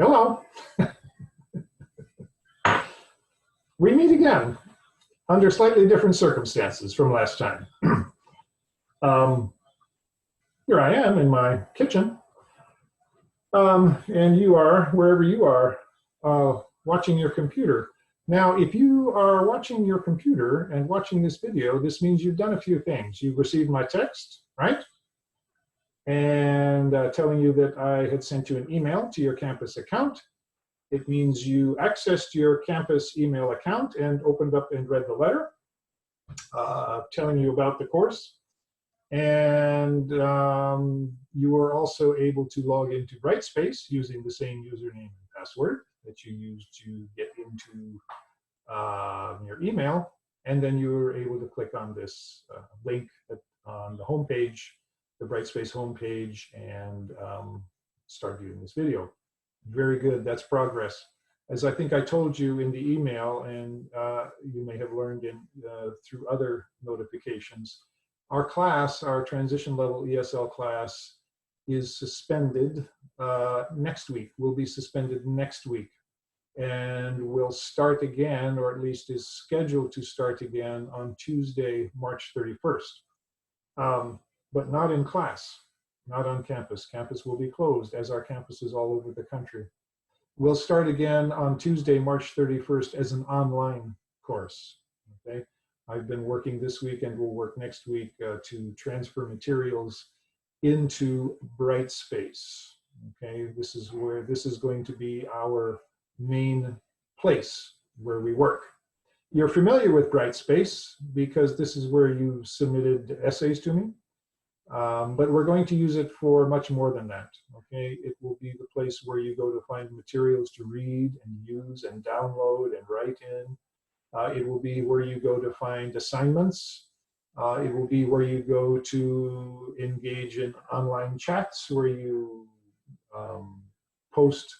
Hello. We meet again under slightly different circumstances from last time. Here I am in my kitchen, and you are, wherever you are, watching your computer. Now, if you are watching your computer and watching this video, this means you've done a few things. You've received my text, right? And telling you that I had sent you an email to your campus account. It means you accessed your campus email account and opened up and read the letter telling you about the course. And you were also able to log into Brightspace using the same username and password that you used to get into your email. And then you were able to click on this link on the homepage, the Brightspace homepage, and start viewing this video. Very good, that's progress. As I think I told you in the email, and you may have learned through other notifications, our class, our transition level ESL class, is suspended next week. Will be suspended next week. And will start again, or at least is scheduled to start again on Tuesday, March 31st. But not in class. Not on campus. Campus will be closed, as are campuses all over the country. We'll start again on Tuesday, March 31st as an online course, okay? I've been working this week and will work next week to transfer materials into Brightspace, okay? This is going to be our main place where we work. You're familiar with Brightspace because this is where you submitted essays to me. But we're going to use it for much more than that, okay? It will be the place where you go to find materials to read and use and download and write in. It will be where you go to find assignments. It will be where you go to engage in online chats where you post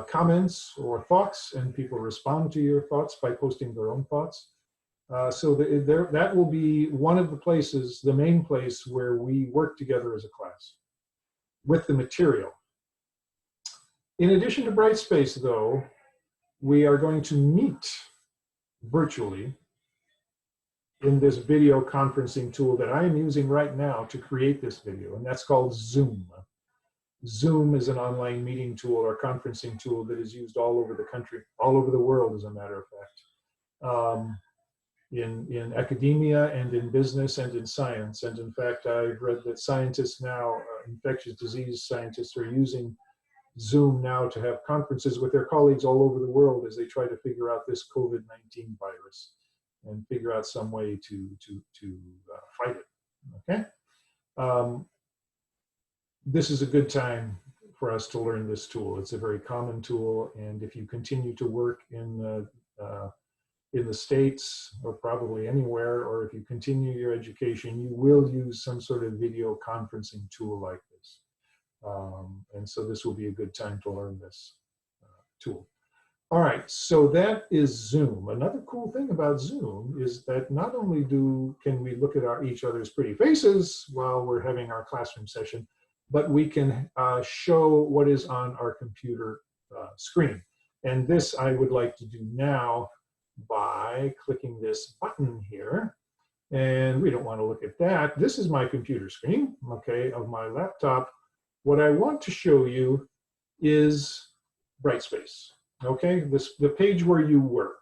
comments or thoughts, and people respond to your thoughts by posting their own thoughts. So that will be one of the places, the main place where we work together as a class with the material. In addition to Brightspace, though, we are going to meet virtually in this video conferencing tool that I am using right now to create this video, and that's called Zoom. Zoom is an online meeting tool or conferencing tool that is used all over the country, all over the world, as a matter of fact. In academia and in business and in science. And in fact, I've read that scientists now, infectious disease scientists, are using Zoom now to have conferences with their colleagues all over the world as they try to figure out this COVID-19 virus and figure out some way to fight it, okay? This is a good time for us to learn this tool. It's a very common tool, and if you continue to work in the States, or probably anywhere, or if you continue your education, you will use some sort of video conferencing tool like this. And so this will be a good time to learn this tool. All right, so that is Zoom. Another cool thing about Zoom is that not only can we look at each other's pretty faces while we're having our classroom session, but we can show what is on our computer screen. And this I would like to do now by clicking this button here, and we don't want to look at that. This is my computer screen, okay, of my laptop. What I want to show you is Brightspace, okay, the page where you were.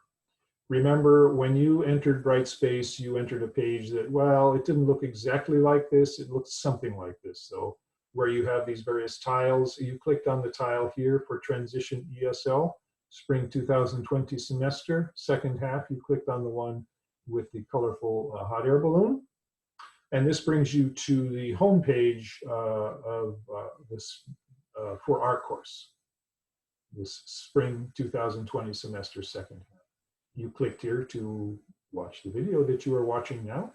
Remember, when you entered Brightspace, you entered a page that, well, it didn't look exactly like this. It looked something like this, though, where you have these various tiles. You clicked on the tile here for Transition ESL. Spring 2020 semester, second half, you clicked on the one with the colorful hot air balloon. And this brings you to the home page of this for our course, this spring 2020 semester, second half. You clicked here to watch the video that you are watching now.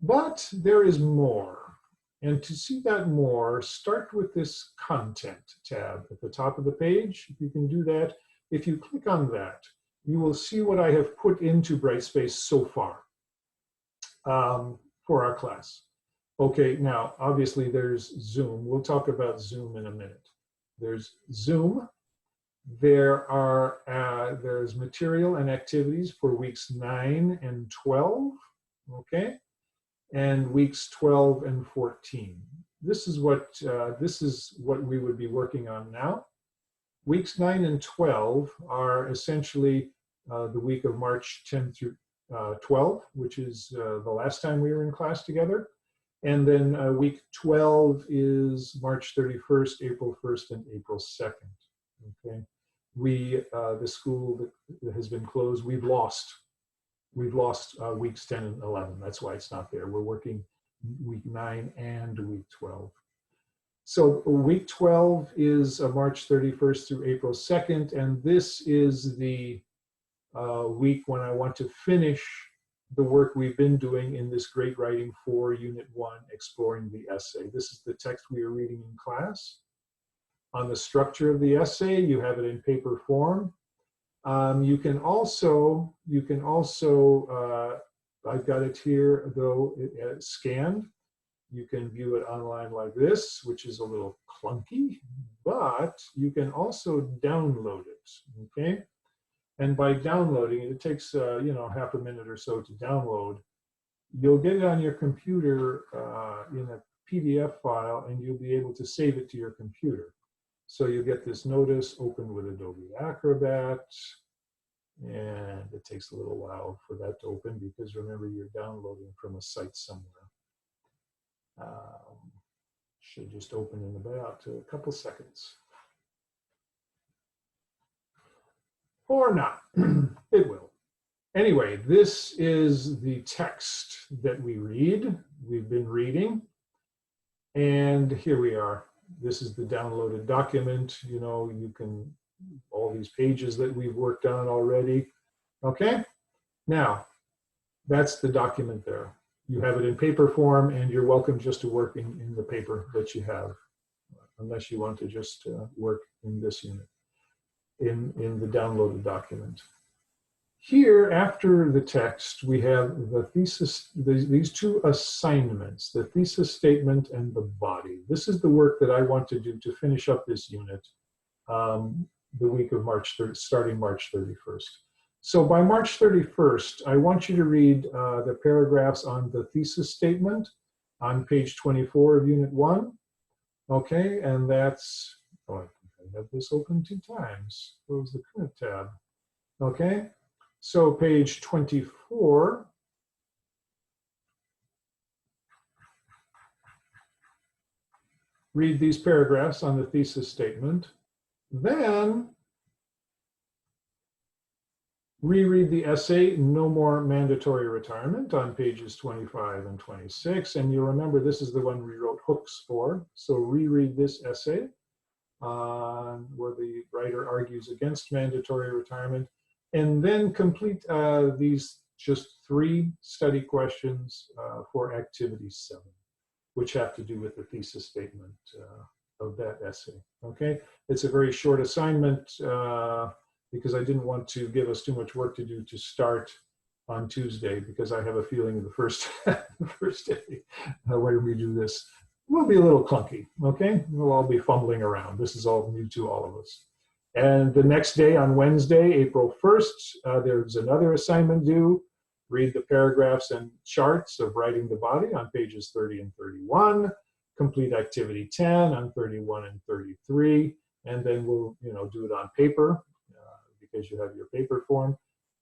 But there is more. And to see that more, start with this Content tab at the top of the page. If you can do that, if you click on that, you will see what I have put into Brightspace so far for our class. Okay, now, obviously there's Zoom. We'll talk about Zoom in a minute. There's Zoom, There's material and activities for weeks 9 and 12, okay, and weeks 12 and 14. This is what we would be working on now. Weeks 9 and 12 are essentially the week of March 10 through 12, which is the last time we were in class together. And then week 12 is March 31st, April 1st, and April 2nd. Okay, the school that has been closed, we've lost weeks 10 and 11. That's why it's not there. We're working week 9 and week 12. So week 12 is March 31st through April 2nd, and this is the week when I want to finish the work we've been doing in this Great Writing 4, Unit 1, Exploring the Essay. This is the text we are reading in class. On the structure of the essay, you have it in paper form. You can also, I've got it here, though, scanned. You can view it online like this, which is a little clunky, but you can also download it, okay? And by downloading it, it takes, half a minute or so to download. You'll get it on your computer in a PDF file, and you'll be able to save it to your computer. So you get this notice, open with Adobe Acrobat, and it takes a little while for that to open because remember, you're downloading from a site somewhere. Should just open in about a couple seconds. Or not, it will. Anyway, this is the text that we've been reading, and here we are. This is the downloaded document. You can, all these pages that we've worked on already. Okay, now that's the document there. You have it in paper form, and you're welcome just to work in the paper that you have, unless you want to just work in this unit, in the downloaded document. Here, after the text, we have the thesis, these two assignments, the thesis statement and the body. This is the work that I want to do to finish up this unit the week of starting March 31st. So by March 31st, I want you to read the paragraphs on the thesis statement on page 24 of Unit 1. Okay, and that's, I have this open 2 times. Close the current tab. Okay, so page 24. Read these paragraphs on the thesis statement. Then reread the essay, No More Mandatory Retirement, on pages 25 and 26. And you remember this is the one we wrote hooks for. So reread this essay where the writer argues against mandatory retirement. And then complete these just 3 study questions for activity 7, which have to do with the thesis statement of that essay. Okay, it's a very short assignment because I didn't want to give us too much work to do to start on Tuesday, because I have a feeling the first day when we do this will be a little clunky. Okay, we'll all be fumbling around. This is all new to all of us. And the next day, on Wednesday, April 1st, there's another assignment due. Read the paragraphs and charts of writing the body on pages 30 and 31. Complete activity 10 on 31 and 33. And then we'll do it on paper because you have your paper form.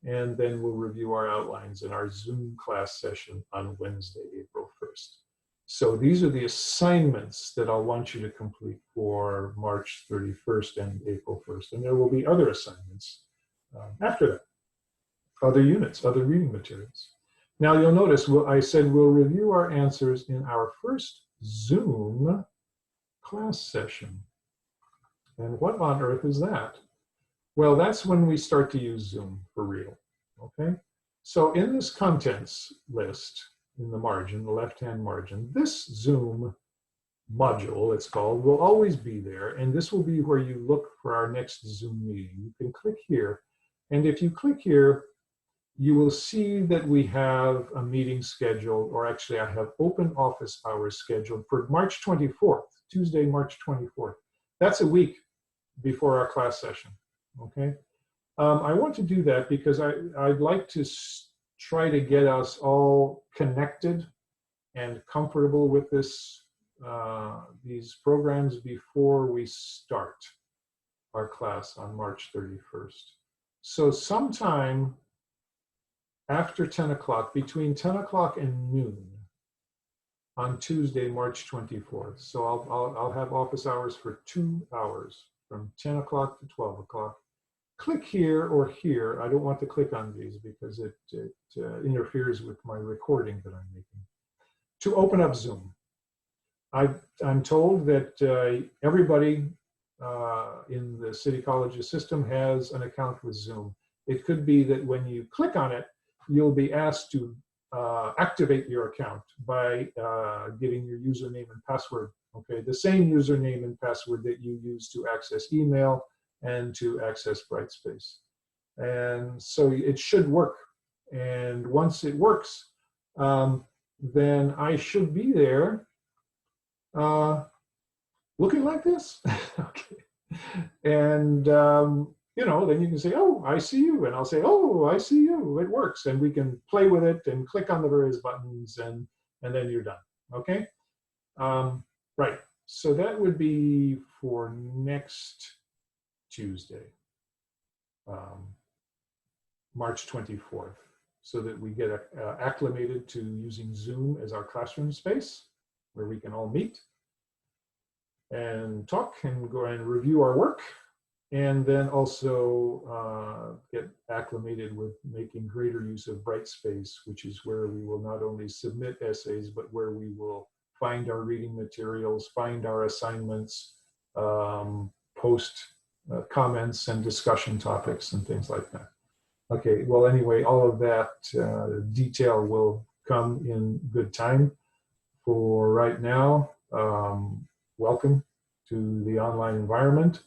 And then we'll review our outlines in our Zoom class session on Wednesday, April 1st. So these are the assignments that I'll want you to complete for March 31st and April 1st. And there will be other assignments after that, other units, other reading materials. Now you'll notice I said we'll review our answers in our first Zoom class session. And what on earth is that? Well, that's when we start to use Zoom for real, okay? So in this contents list, in the margin, the left-hand margin, this Zoom module, it's called, will always be there, and this will be where you look for our next Zoom meeting. You can click here, and if you click here, you will see that we have a meeting scheduled, or actually I have open office hours scheduled for March 24th, Tuesday, March 24th. That's a week before our class session. Okay. I want to do that because I'd like to try to get us all connected and comfortable with these programs before we start our class on March 31st. So sometime after 10 o'clock, between 10 o'clock and noon on Tuesday, March 24th. So I'll have office hours for 2 hours from 10 o'clock to 12 o'clock. Click here or here. I don't want to click on these because it interferes with my recording that I'm making. To open up Zoom. I'm told that everybody in the City Colleges system has an account with Zoom. It could be that when you click on it, you'll be asked to activate your account by giving your username and password. Okay, the same username and password that you use to access email and to access Brightspace. And so it should work. And once it works, then I should be there looking like this. Okay. And, you know, then you can say, oh, I see you. And I'll say, oh, I see you. It works. And we can play with it and click on the various buttons and then you're done. Okay. Right. So that would be for next Tuesday, March 24th, so that we get acclimated to using Zoom as our classroom space where we can all meet and talk and go and review our work, and then also get acclimated with making greater use of Brightspace, which is where we will not only submit essays, but where we will find our reading materials, find our assignments, post comments and discussion topics and things like that. Okay, well, anyway, all of that detail will come in good time. For right now, welcome to the online environment.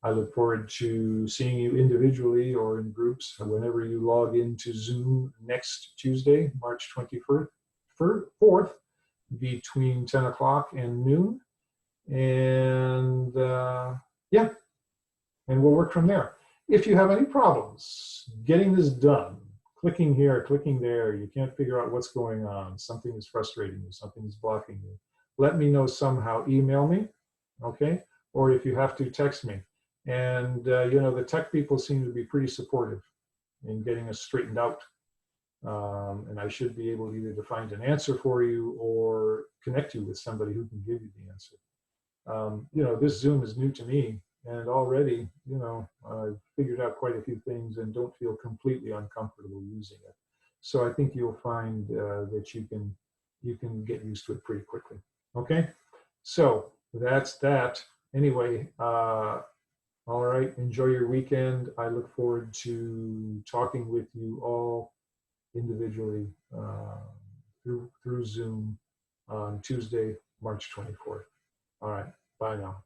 I look forward to seeing you individually or in groups whenever you log into Zoom next Tuesday, March 24th, between 10 o'clock and noon. And yeah, and we'll work from there. If you have any problems getting this done, clicking here, clicking there, you can't figure out what's going on, something is frustrating you, something is blocking you, let me know somehow. Email me, okay? Or if you have to, text me. And you know, the tech people seem to be pretty supportive in getting us straightened out. And I should be able either to find an answer for you or connect you with somebody who can give you the answer. You know, this Zoom is new to me, and already, you know, I've figured out quite a few things and don't feel completely uncomfortable using it. So I think you'll find that you can get used to it pretty quickly. Okay, so that's that. Anyway, all right, enjoy your weekend. I look forward to talking with you all individually through Zoom on Tuesday, March 24th. All right, bye now.